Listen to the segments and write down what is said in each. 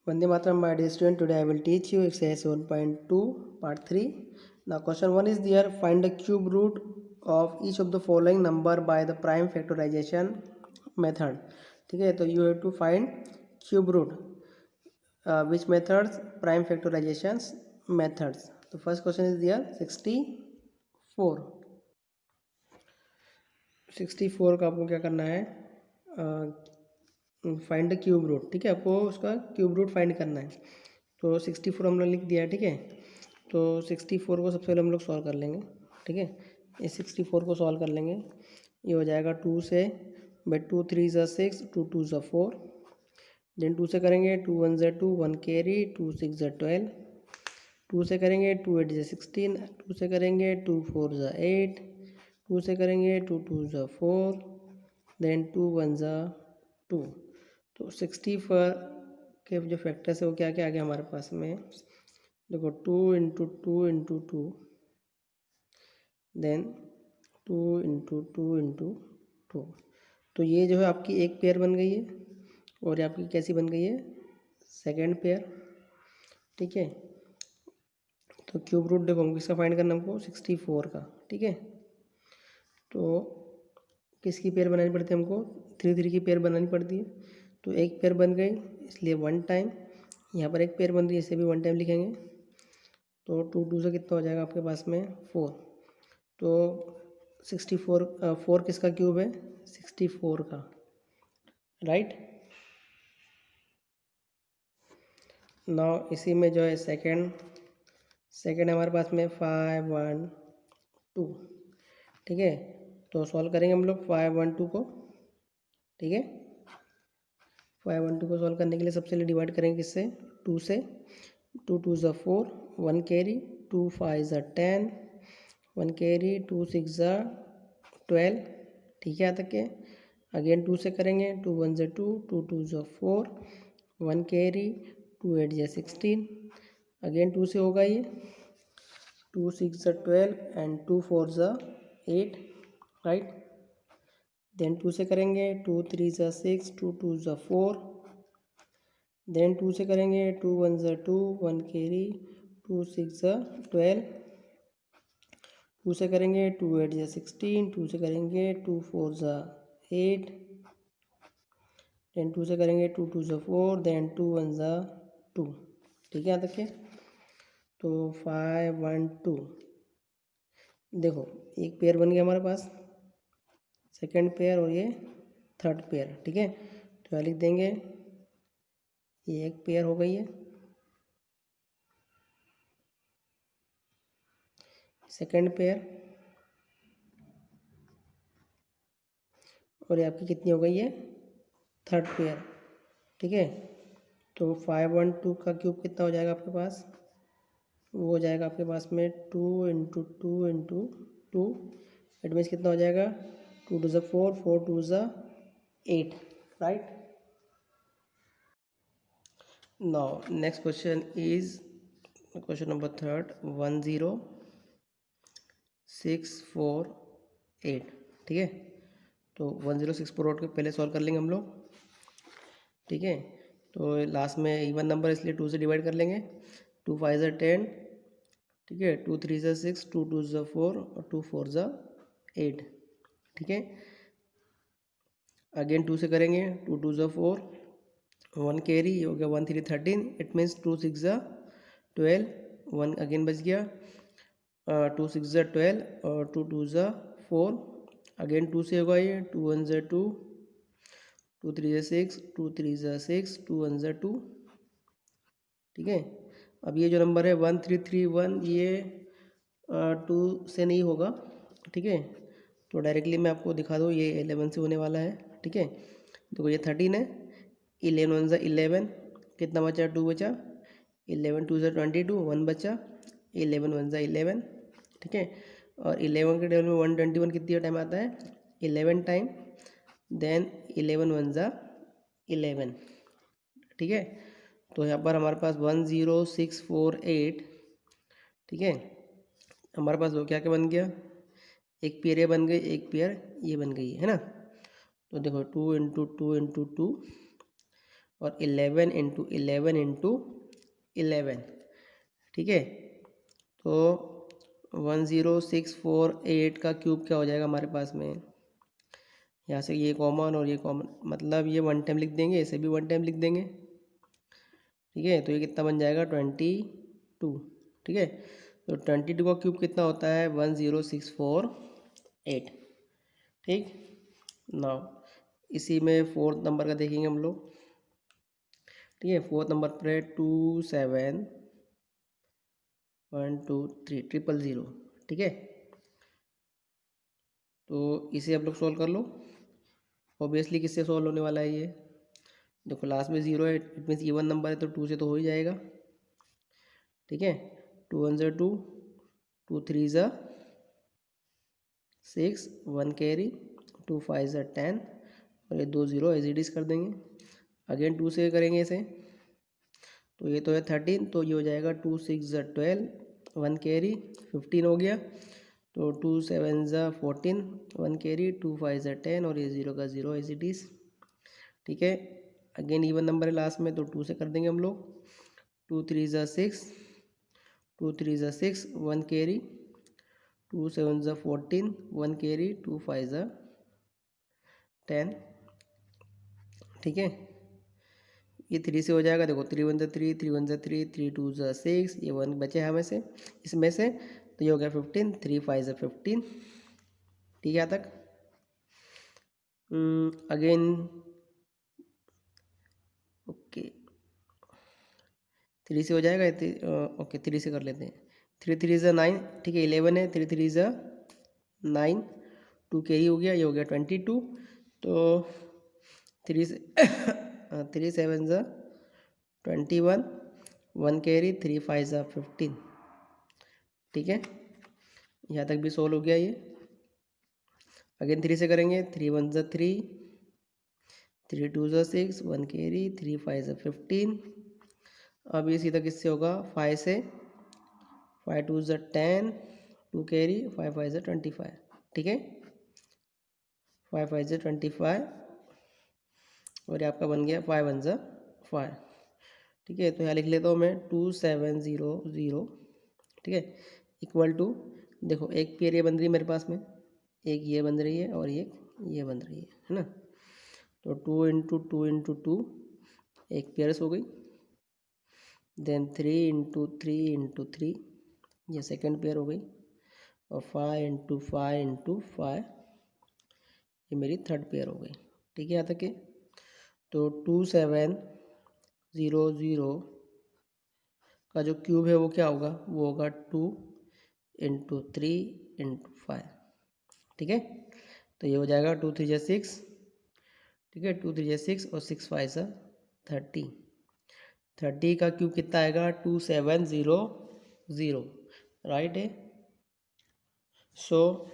Vande Mataram, my dear student. Today I will teach you exercise 1.2 part 3. Now question 1 is there. Find the cube root of each of the following number by the prime factorization method. ठीक है, तो you have to find cube root. Which methods? Prime factorization methods. The first question is there 64. 64 का आपको क्या करना है? Find the cube root. ठीक है, आपको उसका क्यूब रूट फाइंड करना है. तो 64 हम लोग लिख दिया है. ठीक है, तो 64 को सबसे पहले हम लोग सॉल्व कर लेंगे. ठीक है, ये 64 को सॉल्व कर लेंगे. ये हो जाएगा 2 से, बट 2 3 ज़ा 6, 2 2 ज़ा 4. देन 2 से करेंगे 2 1 ज़ा 2, 1 कैरी, 2 6 ज़ा 12. 2 से करेंगे 2 8 ज़ा 16. 2 से करेंगे 2 4 ज़ा 8. 2 से करेंगे 2 2 ज़ा 4. देन 2 1 ज़ा 2. तो 64 के जो फैक्टर्स है वो क्या क्या आ गया हमारे पास में. देखो 2 into 2 into 2, then 2 into 2 into 2. तो ये जो है आपकी एक पेयर बन गई है, और ये आपकी कैसी बन गई है, सेकेंड पेयर. ठीक है, तो क्यूब रूट देखो किसका फाइंड करना हमको, 64 का. ठीक है, तो किसकी पेयर बनानी पड़ती है हमको, 3 3 की पेयर बनानी पड़ती है. तो एक पेयर बन गई, इसलिए 1 टाइम. यहाँ पर एक पेयर बन रही है, इसे भी 1 टाइम लिखेंगे. तो 2 2 से कितना हो जाएगा आपके पास में 4. तो 64 4 किसका क्यूब है, 64 का. राइट. नाउ इसी में जो है सेकेंड हमारे पास में 5 1 2. ठीक है, तो सॉल्व करेंगे हम लोग 5 1 2 को. ठीक है, 5 1 2 को सॉल्व करने के लिए सबसे पहले डिवाइड करेंगे किससे, 2 से. 2 2 ज़ा 4, 1 कैरी, 2 5 ज़ा 10, 1 कैरी, 2 6 ज़ा 12. ठीक है, यहाँ तक के. अगेन 2 से करेंगे 2 1 ज़ा 2, 2 2 ज़ा 4, 1 कैरी, 2 8 ज़ा 16. अगेन 2 से होगा ये, 2 6 ज़ा 12 एंड 2 4 ज़ा 8. राइट. देन 2 से करेंगे 2 3 ज़ा 6, 2 2 ज़ा 4. देन 2 से करेंगे 2 1 ज़ा 2, 1 कैरी, 2 6 ज़ा 12. 2 से करेंगे 2 8 ज़ा 16. 2 से करेंगे 2 4 ज़ा 8. देन 2 से करेंगे 2 2 ज़ा 4, देन 2 1 ज़ा 2. ठीक है, यहाँ तक है. तो 5 1 2. देखो एक पेयर बन गया हमारे पास, सेकंड पेयर, और ये थर्ड पेयर. ठीक है, तो यहाँ लिख देंगे ये एक पेयर हो गई है, सेकंड पेयर, और ये आपकी कितनी हो गई है, थर्ड पेयर. ठीक है, तो 5 1 2 का क्यूब कितना हो जाएगा आपके पास, वो हो जाएगा आपके पास में 2 इंटू 2 इंटू 2. इट मीन्स कितना हो जाएगा, 2 2 ज़ा 4, 4 2 ज़ा 8. Right. Now next question is question number third, 1 0 6 4 8. ठीक है, तो 1 0 6 4 8 को पहले सॉल्व कर लेंगे हम लोग. ठीक है, तो लास्ट में इवन नंबर इसलिए 2 से डिवाइड कर लेंगे. 2 5 ज़ा 10. ठीक है, 2 3 ज़ा 6, 2 2 ज़ा 4, और 2 4 ज़ा 8. ठीक है, अगेन 2 से करेंगे 2 2 ज़ा 4, 1 कैरी, हो गया 1 3 13. इट मीन्स 2 6 ज़ा 12, 1 अगेन बच गया. 2 6 ज़ा 12 और 2 2 ज़ा 4. अगेन 2 से होगा ये, 2 1 ज़ा 2, 2 3 ज़ा 6, 2 3 ज़ा 6, 2 1 ज़ा 2. ठीक है, अब ये जो नंबर है 1 3 3 1, ये 2 से नहीं होगा. ठीक है, तो डायरेक्टली मैं आपको दिखा दूँ, ये 11 से होने वाला है. ठीक है, देखो ये 13 है, 11 1 ज़ा 11, कितना बचा, 2 बचा. 11 2 ज़ा 22, 1 बचा. 11 1 ज़ा 11. ठीक है, और 11 के टेबल में 121 कितनी टाइम आता है, 11 टाइम. देन 11 1 ज़ा 11. ठीक है, तो यहाँ पर हमारे पास 1 0 6 4 8. ठीक है, हमारे पास वो क्या क्या बन गया, एक पेयर ये बन गई, एक पेयर ये बन गई है ना. तो देखो 2 इंटू 2 इंटू 2, और 11 इंटू 11 इंटू 11, ठीक है। तो 10648 का क्यूब क्या हो जाएगा हमारे पास में, यहाँ से ये कॉमन और ये कॉमन, मतलब ये वन टाइम लिख देंगे, इसे भी वन टाइम लिख देंगे, ठीक है। तो ये कितना बन जाएगा 22, ठीक है। तो 22 का क्यूब कितना होता है 10648, ठीक। नाउ इसी में फोर्थ नंबर का देखेंगे हम लोग, ठीक है। फोर्थ नंबर पर है 27123 ठीक है। तो इसे आप लोग सॉल्व कर लो। ऑब्वियसली किससे सॉल्व होने वाला है ये, देखो लास्ट में 0 है, इट मीन्स इवन नंबर है, तो 2 से तो हो ही जाएगा, ठीक है। 2 1 ज़ा 2, 2 3 ज़ा 6, 1 कैरी, 2 5 ज़ा 10 और ये 2 0 एज इट इज़ कर देंगे। अगेन 2 से करेंगे इसे, तो ये तो है 13, तो ये हो जाएगा 2 6 ज़ा 12, 1 कैरी 15 हो गया। तो 2 7 ज़ा 14, 1 कैरी, 2 5 ज़ा 10 और ये 0 का 0 एज इट इज़, ठीक है। अगेन इवन नंबर है लास्ट में, तो 2 से कर देंगे हम लोग। 2 3 ज़ा 6, 2 3 ज़ा 6, 1 कैरी, 2 7 ज़ा 14, 1 कैरी, 2 5 ज़ा 10, ठीक है। ये 3 से हो जाएगा, देखो 3 1 ज़ा 3, 3 1 ज़ा 3, 3 2 ज़ा 6, ये 1 बचे हमें से इसमें से, तो ये हो गया 15, 3 5 ज़ा 15, ठीक है। यहाँ तक अगेन ओके 3 से हो जाएगा, ओके 3 से कर लेते हैं। 3 3 ज़ा 9, ठीक है। 11 है, 3 3 ज़ा 9, 2 कैरी हो गया, ये हो गया 22। तो 3 से 3 7 ज़ा 21, 1 कैरी, 3 5 ज़ा 15, ठीक है। यहाँ तक भी सोल्व हो गया ये। अगेन 3 से करेंगे, 3 1 ज़ा 3, 3 2 ज़ा 6, 1 कैरी, 3 5 ज़ा 15। अब ये सीधा किससे होगा 5 से, 5 2 ज़ा 10, 2 कैरी, 5 5 ज़ा 25, ठीक है। 5 5 ज़ा 25 और ये आपका बन गया 5 1 ज़ा 5, ठीक है। तो यहाँ लिख लेता हूँ मैं 2700, ठीक है, इक्वल टू, देखो एक पेयर ये बन रही है मेरे पास में, एक ये बन रही है और एक ये बन रही है ना। तो 2 इंटू 2 इंटू 2 एक पेयर्स हो गई। देन 3 इंटू 3 इंटू 3 ये सेकेंड पेयर हो गई। और 5 इंटू 5 इंटू 5 ये मेरी थर्ड पेयर हो गई, ठीक है। यहाँ तक के तो 2700 का जो क्यूब है वो क्या होगा, वो होगा 2 इंटू 3 इंटू 5, ठीक है। तो ये हो जाएगा 2 3 जा 6, ठीक है। 2 3 जा 6 और 6 5 सा 30, 30 का क्यूब कितना आएगा 2700, राइट है। सो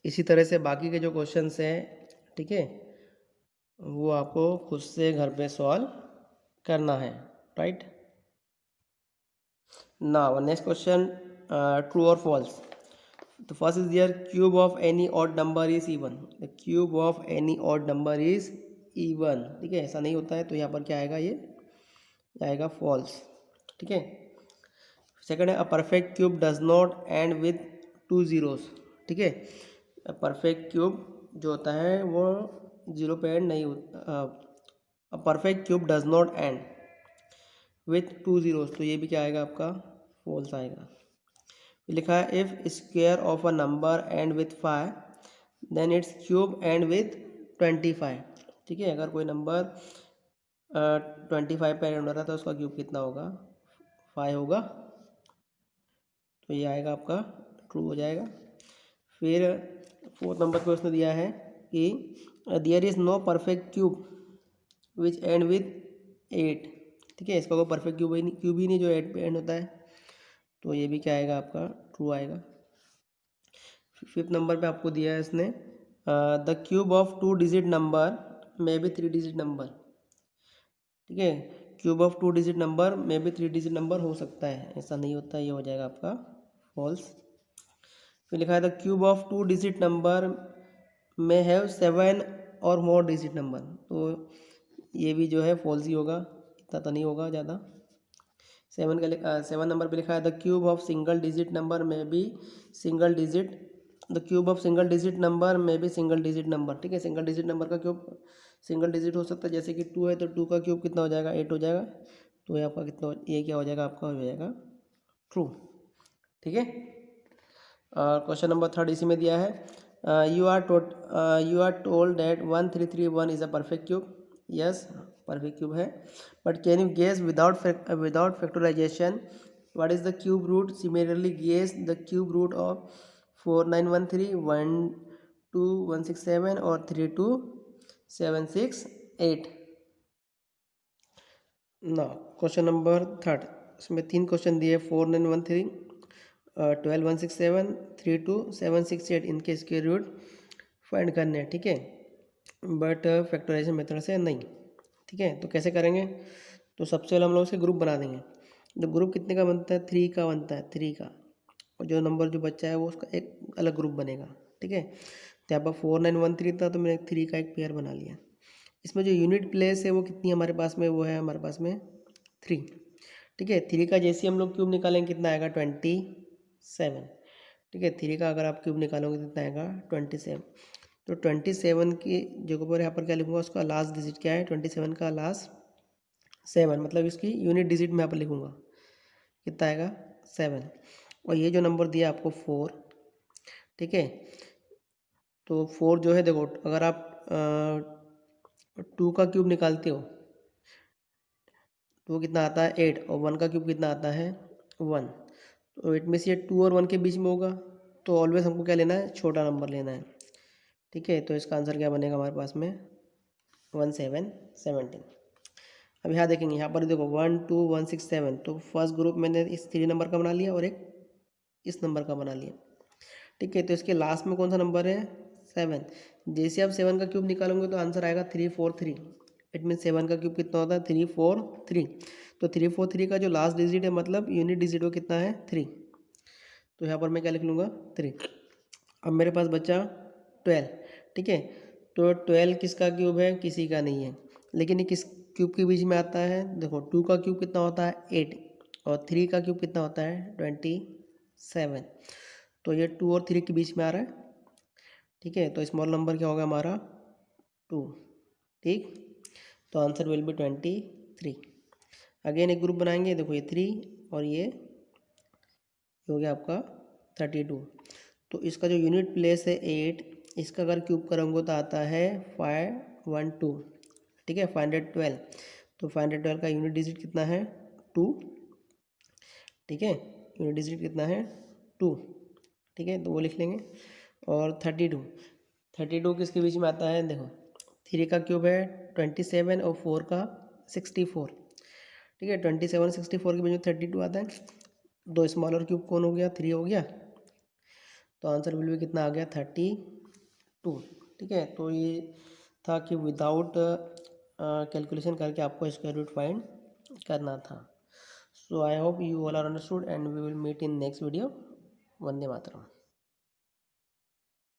इसी तरह से बाकी के जो क्वेश्चंस हैं, ठीक है, वो आपको खुद से घर पे सॉल्व करना है, right. Now next question, true और फॉल्स। तो first is there cube of any odd number is even, the cube of any odd number is even, ठीक है। ऐसा नहीं होता है, तो यहाँ पर क्या आएगा, ये आएगा फॉल्स, ठीक है। सेकंड है अ perfect cube does not and with 2 zeros, ठीक है। परफेक्ट क्यूब जो होता है वो जीरो पे एंड नहीं होता। अ perfect cube does not and with 2 zeros, तो ये भी क्या आएगा आपका फॉल्स आएगा। लिखा है if square of a number end with 5 then its cube end with 25, ठीक है। अगर कोई नंबर 25 पे एंड हो रहा था, उसका क्यूब कितना होगा 5 होगा, तो ये आएगा आपका ट्रू हो जाएगा। फिर फोर्थ नंबर पे उसने दिया है कि there is no perfect cube which end with 8, ठीक है। इसका कोई परफेक्ट क्यूब ही नहीं जो 8 पे एंड होता है, तो ये भी क्या आएगा आपका ट्रू आएगा। फिफ्थ नंबर पे आपको दिया है इसने the cube of 2 digit number may be 3 digit number, ठीक है। क्यूब ऑफ 2 डिजिट नंबर में भी 3 डिजिट नंबर हो सकता है, ऐसा नहीं होता, ये हो जाएगा आपका फॉल्स। फिर लिखा है the cube of 2 digit number में हैव 7 और मोर डिजिट नंबर, तो ये भी जो है फॉल्स ही होगा, इतना तो नहीं होगा ज़्यादा। 7 नंबर पे लिखा है the cube of single digit number में बी single digit, the cube of single digit number में भी सिंगल डिजिट नंबर। ठीक है, सिंगल डिजिट नंबर का क्यूब सिंगल डिजिट हो सकता है, जैसे कि 2 है तो 2 का क्यूब कितना हो जाएगा, 8 हो जाएगा। तो ये आपका कितना, ये क्या हो जाएगा, आपका हो जाएगा ट्रू। ठीक है, क्वेश्चन नंबर 3 इसी में दिया है you are told that 1331 is a perfect cube. Yes, perfect cube है, but can you guess without factorization what is the cube root. Similarly guess the cube root of 4913, 12167 और 32768। ना question number 3, इसमें 3 question दिए, 4913, 12167, 32768, इनके square root find करने हैं। ठीक है, बट फैक्टराइजेशन मेथड से नहीं। ठीक है, तो कैसे करेंगे, तो सबसे पहले हम लोग उसके ग्रुप बना देंगे। तो ग्रुप कितने का बनता है, 3 का बनता है, 3 का, और जो नंबर जो बच्चा है वो उसका एक अलग ग्रुप बनेगा। ठीक है, तो यहाँ पर 4913 था तो मैंने 3 का एक पेयर बना लिया। इसमें जो यूनिट प्लेस है वो कितनी हमारे पास में, वो है हमारे पास में 3। ठीक है, 3 का जैसे हम लोग क्यूब निकालेंगे कितना आएगा, 27। ठीक है, 3 का अगर आप क्यूब निकालोगे कितना आएगा, 27। तो 27 की जगह पर यहाँ पर क्या लिखूँगा, उसका लास्ट डिजिट क्या है, 27 का लास्ट 7, मतलब इसकी यूनिट डिजिट मैं यहाँ पर लिखूँगा, कितना आएगा 7। और ये जो नंबर दिया आपको 4, ठीक है, तो 4 जो है देखो, अगर आप 2 का क्यूब निकालते हो तो वो कितना आता है 8, और 1 का क्यूब कितना आता है 1। तो इट मीन्स ये 2 और 1 के बीच में होगा, तो ऑलवेज हमको क्या लेना है, छोटा नंबर लेना है। ठीक है, तो इसका आंसर क्या बनेगा हमारे पास में 1717। अब यहाँ देखेंगे, यहाँ पर देखो 1 2 1 6 7, तो फर्स्ट ग्रुप मैंने इस 3 नंबर का बना लिया और एक इस नंबर का बना लिया। ठीक है, तो इसके लास्ट में कौन सा नंबर है, 7। जैसे आप 7 का क्यूब निकालोगे तो आंसर आएगा 343। इट मीन 7 का क्यूब कितना होता है, 343। तो 343 का जो लास्ट डिजिट है, मतलब यूनिट डिजिट वो कितना है, 3। तो यहाँ पर मैं क्या लिख लूँगा, 3। अब मेरे पास बचा 12। ठीक है, तो 12 किसका क्यूब है, किसी का नहीं है, लेकिन ये किस क्यूब के बीच में आता है, देखो 2 का क्यूब कितना होता है 8, और 3 का क्यूब कितना होता है 27। तो ये 2 और 3 के बीच में आ रहा है। ठीक है, तो स्मॉल नंबर क्या होगा हमारा 2। ठीक, तो आंसर विल बी 23। अगेन एक ग्रुप बनाएंगे, देखो ये 3 और ये हो गया आपका 32। तो इसका जो यूनिट प्लेस है 8, इसका अगर क्यूब करूँगा तो आता है 512। ठीक है, 512। तो 512 का यूनिट डिजिट कितना है 2। ठीक है, यूनिट डिजिट कितना है 2। ठीक है, तो वो लिख लेंगे। और 32 किसके बीच में आता है, देखो 3 का क्यूब है 27 और 4 का 64। ठीक है, 27 64 के बीच में 32 आता है। दो स्मॉलर क्यूब कौन हो गया, 3 हो गया, तो आंसर विल भी कितना आ गया 32। ठीक है, तो ये था कि विदाउट कैलकुलेशन करके आपको स्क्वायर रूट फाइंड करना था। So I hope you all are understood and we will meet in next video. Vande Mataram.